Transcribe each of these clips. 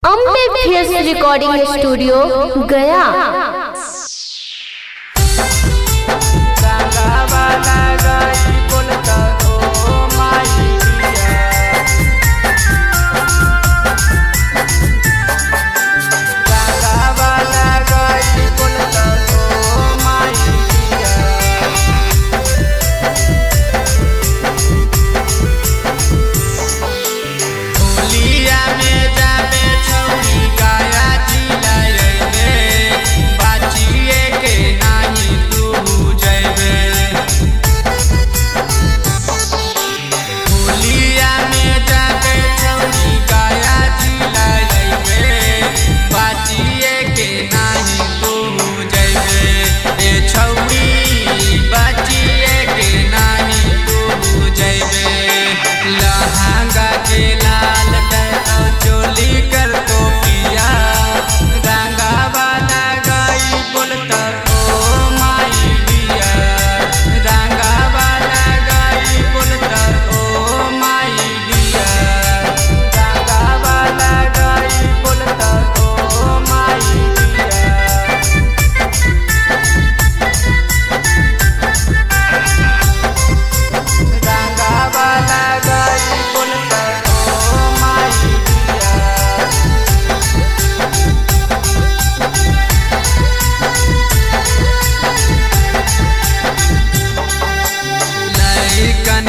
Ambe face recording studio गया।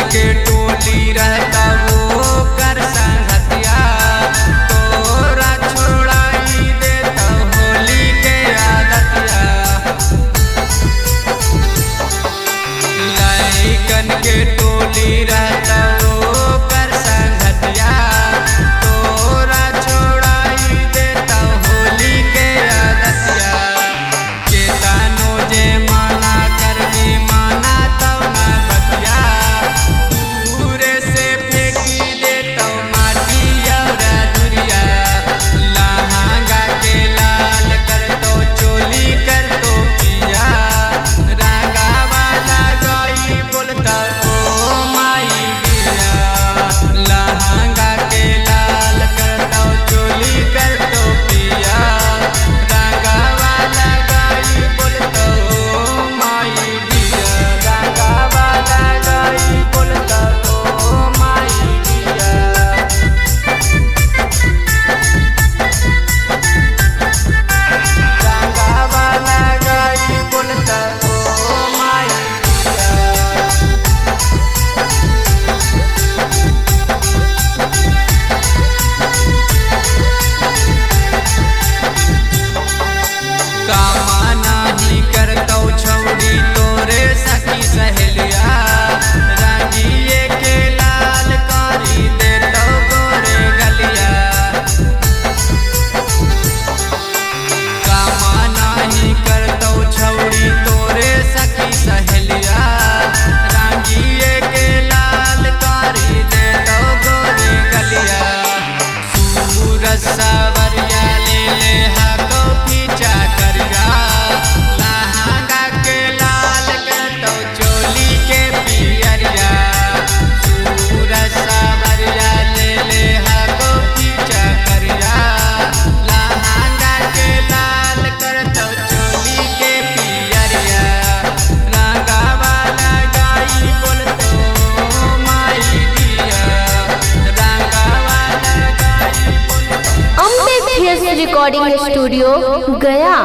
के टोली रहता वो कर संगतिया, तोरा छोड़ाई देता होली के आदतिया। लइकन के टोली रहता वो कर संगतिया, तोरा छोड़ाई देता होली के आदतिया। केतनो जे माना कर भी माना तब ना बतिया, रिकॉर्डिंग स्टूडियो गया।